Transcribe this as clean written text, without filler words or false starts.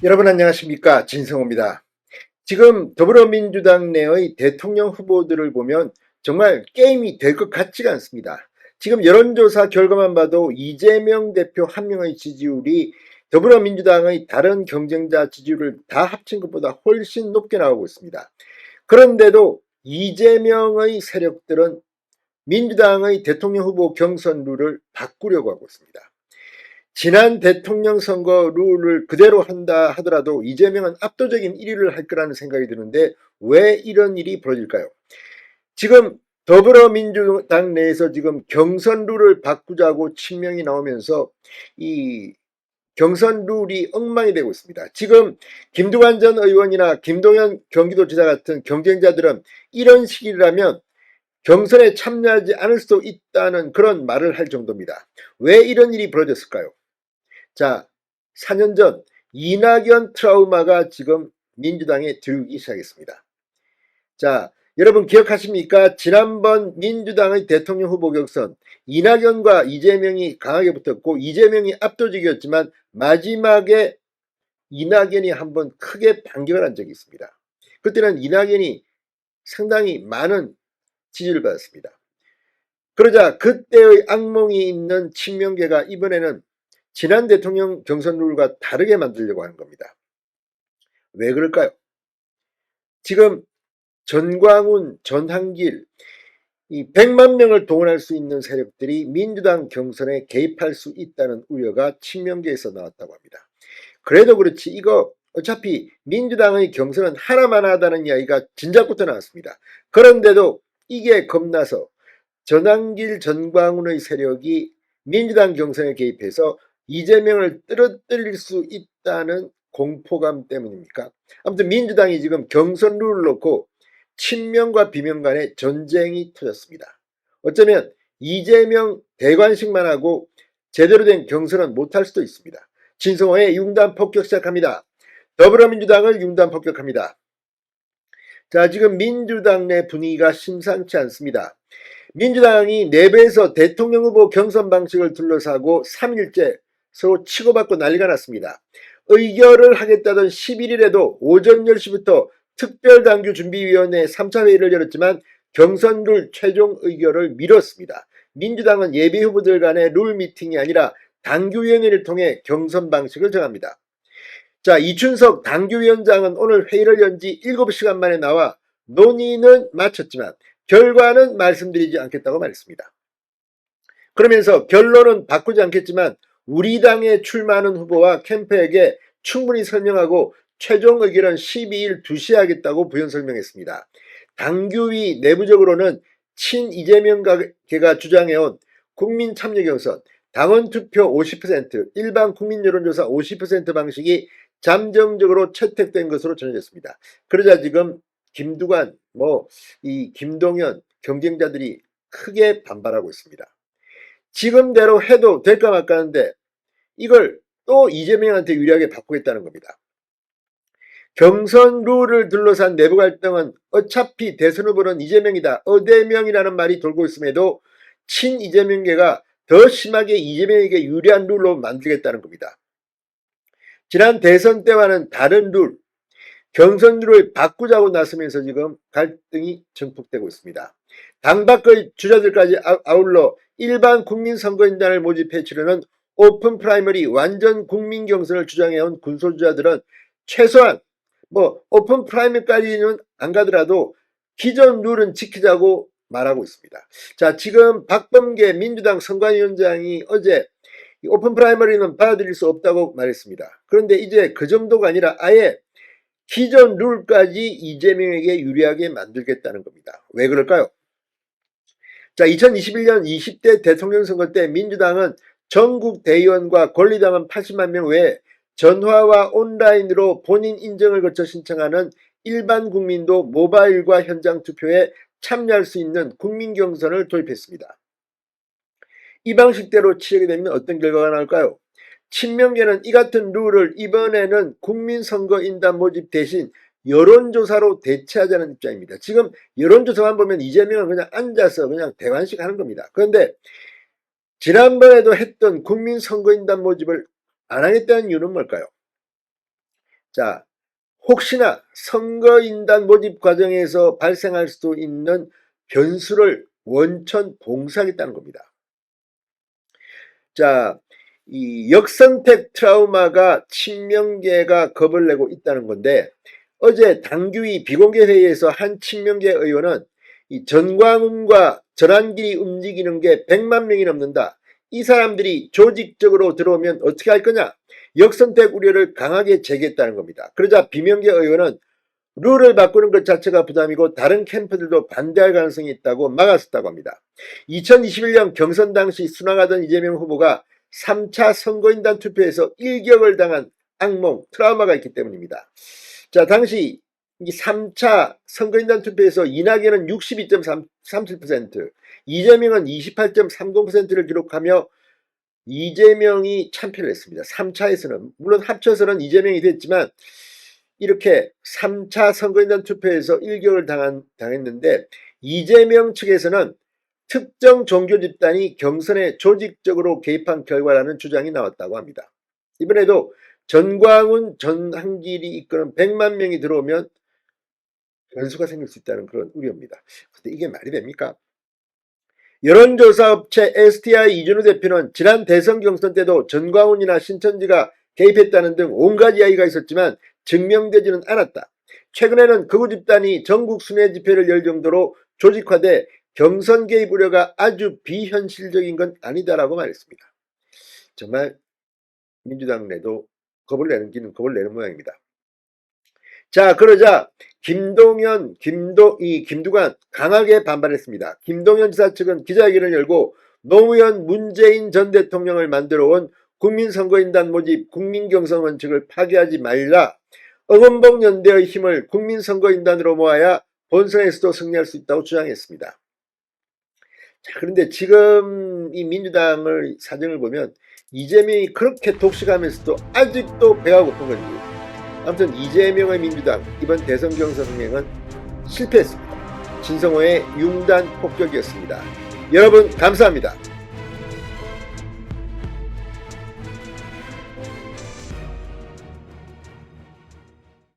여러분 안녕하십니까, 진성호입니다. 지금 더불어민주당 내의 대통령 후보들을 보면 정말 게임이 될 것 같지가 않습니다. 지금 여론조사 결과만 봐도 이재명 대표 한 명의 지지율이 더불어민주당의 다른 경쟁자 지지율을 다 합친 것보다 훨씬 높게 나오고 있습니다. 그런데도 이재명의 세력들은 민주당의 대통령 후보 경선 룰을 바꾸려고 하고 있습니다. 지난 대통령 선거 룰을 그대로 한다 하더라도 이재명은 압도적인 1위를 할 거라는 생각이 드는데 왜 이런 일이 벌어질까요? 지금 더불어민주당 내에서 지금 경선 룰을 바꾸자고 친명이 나오면서 이 경선 룰이 엉망이 되고 있습니다. 지금 김두관 전 의원이나 김동연 경기도지사 같은 경쟁자들은 이런 시기라면 경선에 참여하지 않을 수도 있다는 그런 말을 할 정도입니다. 왜 이런 일이 벌어졌을까요? 자, 4년 전 이낙연 트라우마가 지금 민주당에 들기 시작했습니다. 자, 여러분 기억하십니까? 지난번 민주당의 대통령 후보 경선 이낙연과 이재명이 강하게 붙었고 이재명이 압도적이었지만 마지막에 이낙연이 한번 크게 반격을 한 적이 있습니다. 그때는 이낙연이 상당히 많은 지지를 받았습니다. 그러자 그때의 악몽이 있는 친명계가 이번에는 지난 대통령 경선 룰과 다르게 만들려고 하는 겁니다. 왜 그럴까요? 지금 전광훈, 전한길, 이 100만 명을 동원할 수 있는 세력들이 민주당 경선에 개입할 수 있다는 우려가 친명계에서 나왔다고 합니다. 그래도 그렇지 이거 어차피 민주당의 경선은 하나만 하다는 이야기가 진작부터 나왔습니다. 그런데도 이게 겁나서 전한길, 전광훈의 세력이 민주당 경선에 개입해서 이재명을 떨어뜨릴 수 있다는 공포감 때문입니까? 아무튼 민주당이 지금 경선 룰을 놓고 친명과 비명 간의 전쟁이 터졌습니다. 어쩌면 이재명 대관식만 하고 제대로 된 경선은 못할 수도 있습니다. 진성호의 융단 폭격 시작합니다. 더불어민주당을 융단 폭격합니다. 자, 지금 민주당 내 분위기가 심상치 않습니다. 민주당이 내부에서 대통령 후보 경선 방식을 둘러싸고 3일째 서로 치고받고 난리가 났습니다. 의결을 하겠다던 11일에도 오전 10시부터 특별당규준비위원회 3차 회의를 열었지만 경선 룰 최종 의결을 미뤘습니다. 민주당은 예비후보들 간의 룰 미팅이 아니라 당규위원회를 통해 경선 방식을 정합니다. 자, 이춘석 당규위원장은 오늘 회의를 연 지 7시간 만에 나와 논의는 마쳤지만 결과는 말씀드리지 않겠다고 말했습니다. 그러면서 결론은 바꾸지 않겠지만 우리 당에 출마하는 후보와 캠프에게 충분히 설명하고 최종 의결은 12일 2시에 하겠다고 부연 설명했습니다. 당규위 내부적으로는 친 이재명계가 주장해온 국민참여경선, 당원투표 50%, 일반 국민여론조사 50% 방식이 잠정적으로 채택된 것으로 전해졌습니다. 그러자 지금 김두관, 이 김동연 경쟁자들이 크게 반발하고 있습니다. 지금대로 해도 될까 말까 하는데 이걸 또 이재명한테 유리하게 바꾸겠다는 겁니다. 경선 룰을 둘러싼 내부 갈등은 어차피 대선 후보는 이재명이다. 어대명이라는 말이 돌고 있음에도 친 이재명계가 더 심하게 이재명에게 유리한 룰로 만들겠다는 겁니다. 지난 대선 때와는 다른 룰, 경선 룰을 바꾸자고 나서면서 지금 갈등이 증폭되고 있습니다. 당 밖의 주자들까지 아울러 일반 국민선거인단을 모집해 치르는 오픈 프라이머리 완전 국민 경선을 주장해온 군소주자들은 최소한 오픈 프라이머리까지는 안 가더라도 기존 룰은 지키자고 말하고 있습니다. 자, 지금 박범계 민주당 선관위원장이 어제 오픈 프라이머리는 받아들일 수 없다고 말했습니다. 그런데 이제 그 정도가 아니라 아예 기존 룰까지 이재명에게 유리하게 만들겠다는 겁니다. 왜 그럴까요? 자, 2021년 20대 대통령 선거 때 민주당은 전국 대의원과 권리당원 80만 명 외에 전화와 온라인으로 본인 인증을 거쳐 신청하는 일반 국민도 모바일과 현장 투표에 참여할 수 있는 국민경선을 도입했습니다. 이 방식대로 치르게 되면 어떤 결과가 나올까요? 친명계는 이 같은 룰을 이번에는 국민선거인단 모집 대신 여론조사로 대체하자는 입장입니다. 지금 여론조사만 보면 이재명은 그냥 앉아서 그냥 대관식 하는 겁니다. 그런데 지난번에도 했던 국민선거인단 모집을 안 하겠다는 이유는 뭘까요? 자, 혹시나 선거인단 모집 과정에서 발생할 수도 있는 변수를 원천 봉쇄하겠다는 겁니다. 자, 이 역선택 트라우마가 친명계가 겁을 내고 있다는 건데, 어제 당규위 비공개 회의에서 한 친명계 의원은 이 전광훈과 전환길이 움직이는 게 100만 명이 넘는다. 이 사람들이 조직적으로 들어오면 어떻게 할 거냐? 역선택 우려를 강하게 제기했다는 겁니다. 그러자 비명계 의원은 룰을 바꾸는 것 자체가 부담이고 다른 캠프들도 반대할 가능성이 있다고 막았었다고 합니다. 2021년 경선 당시 순항하던 이재명 후보가 3차 선거인단 투표에서 일격을 당한 악몽, 트라우마가 있기 때문입니다. 자, 당시 이 3차 선거인단 투표에서 이낙연은 62.37%, 이재명은 28.30%를 기록하며 이재명이 참패를 했습니다. 3차에서는 물론 합쳐서는 이재명이 됐지만 이렇게 3차 선거인단 투표에서 일격을 당했는데 이재명 측에서는 특정 종교 집단이 경선에 조직적으로 개입한 결과라는 주장이 나왔다고 합니다. 이번에도 전광훈, 전한길이 이끄는 100만 명이 들어오면 변수가 생길 수 있다는 그런 우려입니다. 근데 이게 말이 됩니까? 여론조사 업체 STI 이준우 대표는 지난 대선 경선 때도 전광훈이나 신천지가 개입했다는 등 온갖 이야기가 있었지만 증명되지는 않았다. 최근에는 극우 집단이 전국 순회 집회를 열 정도로 조직화돼 경선 개입 우려가 아주 비현실적인 건 아니다라고 말했습니다. 정말 민주당 내도 겁을 내는 모양입니다. 자, 그러자 김두관 강하게 반발했습니다. 김동연 지사 측은 기자회견을 열고 노무현 문재인 전 대통령을 만들어온 국민선거인단 모집 국민경선 원칙을 파괴하지 말라. 응원봉 연대의 힘을 국민선거인단으로 모아야 본선에서도 승리할 수 있다고 주장했습니다. 자, 그런데 지금 이 민주당의 사정을 보면 이재명이 그렇게 독식하면서도 아직도 배가 고픈 건지, 아무튼 이재명의 민주당 이번 대선 경선 흥행은 실패했습니다. 진성호의 융단 폭격이었습니다. 여러분 감사합니다.